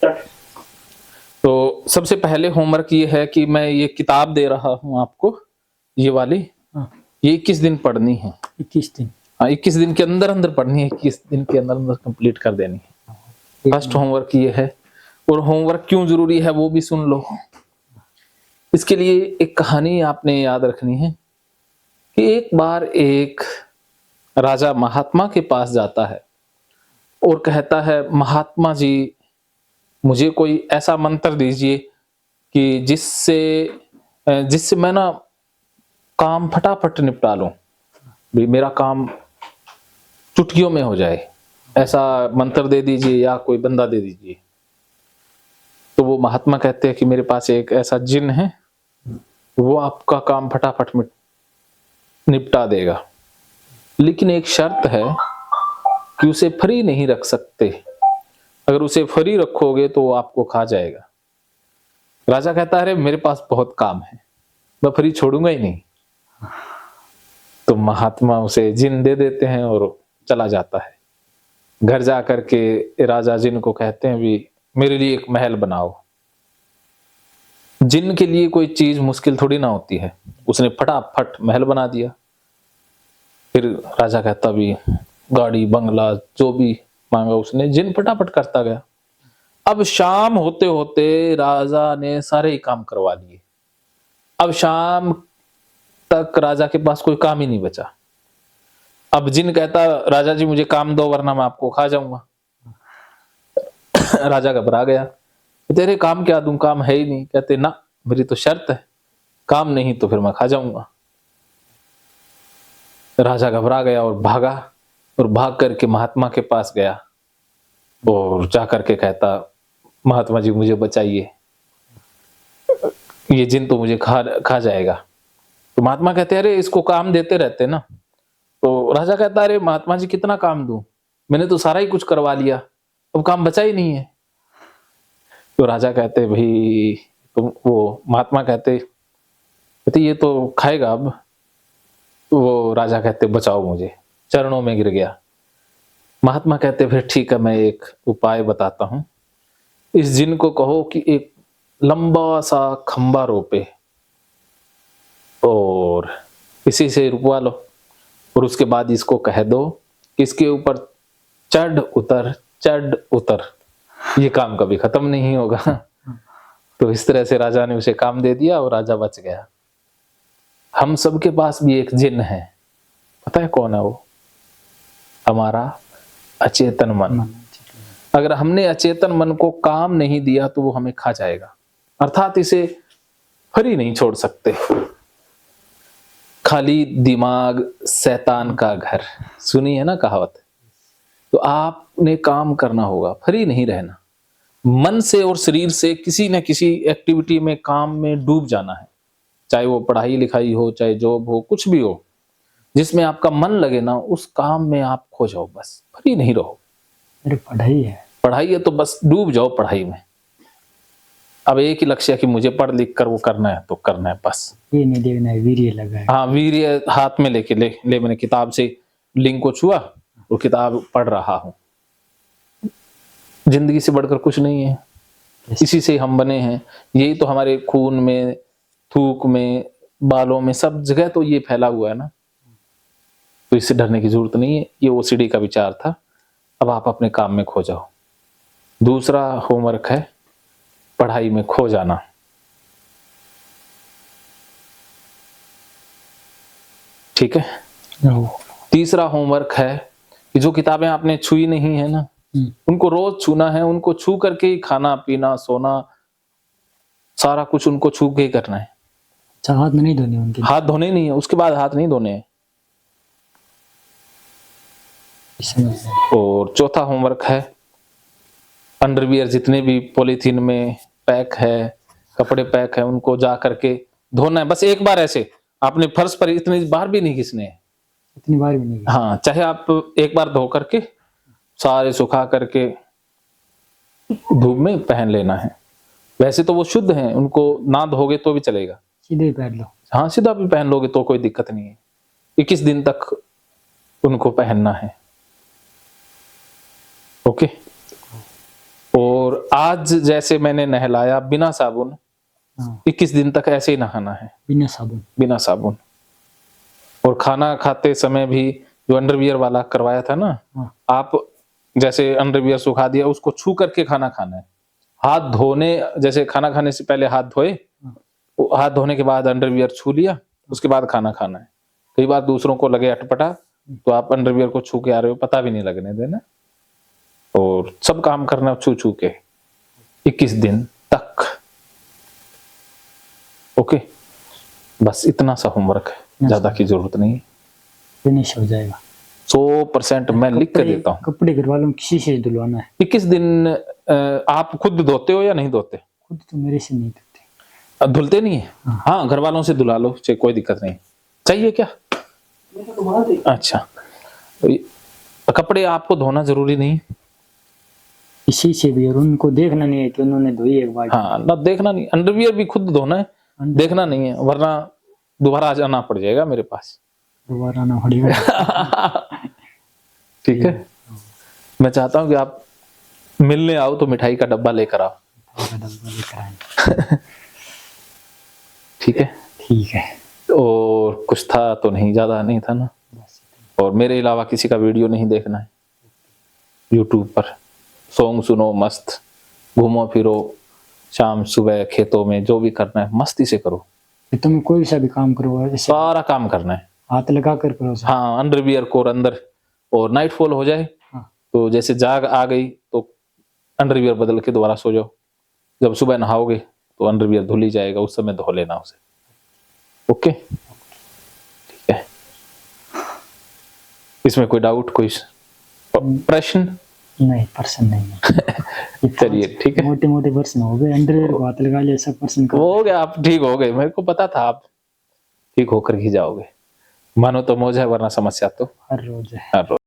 तो सबसे पहले होमवर्क ये है कि मैं ये किताब दे रहा हूँ आपको, ये वाली, हाँ, ये 21 दिन पढ़नी है। 21 दिन। हाँ, 21 दिन के अंदर-अंदर पढ़नी है, 21 दिन के अंदर-अंदर कंप्लीट कर देनी है। फर्स्ट होमवर्क ये है। और होमवर्क क्यों ज़रूरी है वो भी सुन लो। इसके लिए एक कहानी आपने याद रखनी है कि एक बार एक राजा महात्मा के पास जाता है और कहता है, महात्मा जी, मुझे कोई ऐसा मंत्र दीजिए कि जिससे मैं ना काम फटाफट निपटा लूं, भी मेरा काम चुटकियों में हो जाए, ऐसा मंत्र दे दीजिए या कोई बंदा दे दीजिए। तो वो महात्मा कहते हैं कि मेरे पास एक ऐसा जिन है, वो आपका काम फटाफट निपटा देगा, लेकिन एक शर्त है कि उसे फ्री नहीं रख सकते। अगर उसे फ्री रखोगे तो वो आपको खा जाएगा। राजा कहता है, अरे मेरे पास बहुत काम है, मैं फ्री छोड़ूंगा ही नहीं। तो महात्मा उसे जिन दे देते हैं और चला जाता है। घर जा करके राजा जिन को कहते हैं, भी मेरे लिए एक महल बनाओ। जिन के लिए कोई चीज मुश्किल थोड़ी ना होती है, उसने फटाफट महल बना दिया। फिर राजा कहता, भी गाड़ी बंगला जो भी मांगा उसने, जिन फटाफट करता गया। अब शाम होते होते राजा ने सारे ही काम करवा लिए। अब शाम तक राजा के पास कोई काम ही नहीं बचा। अब जिन कहता, राजा जी मुझे काम दो वरना मैं आपको खा जाऊंगा। राजा घबरा गया, तेरे काम क्या दूं, काम है ही नहीं। कहते, ना, मेरी तो शर्त है, काम नहीं तो फिर मैं खा जाऊंगा। राजा घबरा गया और भागा, और भाग करके महात्मा के पास गया और जाकर के कहता, महात्मा जी मुझे बचाइए, ये जिन तो मुझे खा जाएगा। तो महात्मा कहते, अरे इसको काम देते रहते ना। तो राजा कहता, अरे महात्मा जी कितना काम दूं, मैंने तो सारा ही कुछ करवा लिया, अब काम बचा ही नहीं है। तो राजा कहते, भाई तुम, वो महात्मा कहते ये तो खाएगा अब। वो राजा कहते, बचाओ मुझे, चरणों में गिर गया। महात्मा कहते, फिर ठीक है, मैं एक उपाय बताता हूं। इस जिन को कहो कि एक लंबा सा खंबा रोपे और इसी से रुकवा लो, और उसके बाद इसको कह दो कि इसके ऊपर चढ़ उतर, ये काम कभी खत्म नहीं होगा। तो इस तरह से राजा ने उसे काम दे दिया और राजा बच गया। हम सबके पास भी एक जिन है, पता है कौन है वो? हमारा अचेतन मन। अगर हमने अचेतन मन को काम नहीं दिया तो वो हमें खा जाएगा, अर्थात इसे फ्री नहीं छोड़ सकते। खाली दिमाग शैतान का घर, सुनी है ना कहावत। तो आपने काम करना होगा, फ्री नहीं रहना। मन से और शरीर से किसी न किसी एक्टिविटी में, काम में डूब जाना है, चाहे वो पढ़ाई लिखाई हो, चाहे जॉब हो, कुछ भी हो, जिसमें आपका मन लगे ना, उस काम में आप खो जाओ, बस फ्री नहीं रहो। मेरी पढ़ाई है तो बस डूब जाओ पढ़ाई में। अब एक ही लक्ष्य है कि मुझे पढ़ लिख कर वो करना है तो करना है, बस ये नहीं देखना है, वीर्य लगा है। हाँ, वीर्य हाथ में लेके ले मैंने किताब से लिंक को छुआ और किताब पढ़ रहा हूं। जिंदगी से बढ़कर कुछ नहीं है, इसी से हम बने हैं। यही तो हमारे खून में, थूक में, बालों में, सब जगह तो ये फैला हुआ है ना। तो इससे डरने की जरूरत नहीं है। ये ओसीडी का विचार था। अब आप अपने काम में खो जाओ। दूसरा होमवर्क है पढ़ाई में खो जाना। ठीक है। तीसरा होमवर्क है कि जो किताबें आपने छुई नहीं है ना, उनको रोज छूना है। उनको छू करके ही खाना पीना सोना सारा कुछ उनको छू के ही करना है। हाथ नहीं धोने, उनके हाथ धोने नहीं है, उसके बाद हाथ नहीं धोने हैं। और चौथा होमवर्क है अंडरवियर जितने भी पॉलीथीन में पैक है, कपड़े पैक है, उनको जा करके धोना है। बस एक बार ऐसे आपने फर्श पर, इतनी बार भी नहीं घिसने हैं, इतनी बार भी नहीं। हाँ, चाहे आप एक बार धो करके सारे सुखा करके धूप में पहन लेना है। वैसे तो वो शुद्ध हैं, उनको ना धोगे तो भी चलेगा, सीधे पहन लो। हाँ, सीधा भी पहन लोगे तो कोई दिक्कत नहीं है। 21 दिन तक उनको पहनना है। ओके। और और आज जैसे मैंने नहलाया बिना साबुन, हाँ 21 दिन तक ऐसे ही नहाना है बिना साबुन। बिना साबुन। और खाना खाते समय भी जो अंडरवियर वाला करवाया था ना, हाँ आप जैसे अंडरवियर सुखा दिया, उसको छू करके खाना खाना है। हाथ धोने, जैसे खाना खाने से पहले हाथ धोए, हाँ हाथ धोने के बाद अंडरवियर छू लिया, उसके बाद खाना खाना है। कई बार दूसरों को लगे अटपटा, तो आप अंडरवियर को छू के आ रहे हो, पता भी नहीं लगने देना, और सब काम करना छू छू के 21 दिन तक। ओके, बस इतना सा होमवर्क है, ज्यादा की जरूरत नहीं है। फिनिश हो जाएगा। 100% मैं लिख के देता हूँ। कपड़े घर वालों किसी से धुलवाना है। 21 दिन आप खुद धोते हो या नहीं धोते? खुद तो मेरे से नहीं धुलते। धुलते नहीं है? हाँ, घर वालों से धुला लो, चाहे कोई दिक्कत नहीं। चाहिए क्या? अच्छा, तो कपड़े आपको धोना जरूरी नहीं। किसी से भी, और उनको देखना नहीं है कि उन्होंने धोई एक बार। हाँ, ना देखना नहीं, अंडरवियर भी खुद धोना है, देखना नहीं है, वरना दोबारा आना पड़ जाएगा मेरे पास। दोबारा ना पड़ेगा। ठीक है, मैं चाहता हूँ कि आप मिलने आओ तो मिठाई का डब्बा लेकर आओ। ठीक है, ठीक है। और कुछ था तो नहीं, ज्यादा नहीं था ना। और मेरे अलावा किसी का वीडियो नहीं देखना है यूट्यूब पर। सॉन्ग सुनो मस्त, घूमो फिरो, शाम सुबह खेतों में जो भी करना है मस्ती से करो। तुम कोई सा भी काम करो, जैसे सारा काम करना है, हाथ लगा कर करो। हाँ, अंडरवियर को अंदर। और नाइट फॉल हो जाए हाँ। तो जैसे जाग आ गई तो अंडरवियर बदल के दोबारा सो जाओ। जब सुबह नहाओगे तो अंडरवियर धुल ही जाएगा, उस समय धो लेना उसे। ओके, ठीक है। इसमें कोई डाउट, कोई प्रश्न? नहीं, प्रश्न नहीं है। चलिए ठीक है, मोटे मोटे प्रश्न हो गए, अंडरवियर को हाथ लगा लिया, सब प्रश्न हो गया, आप ठीक हो गए। मेरे को पता था आप ठीक होकर ही जाओगे। मानो तो मौज है, वरना समस्या तो हर रोज है। हर रोज।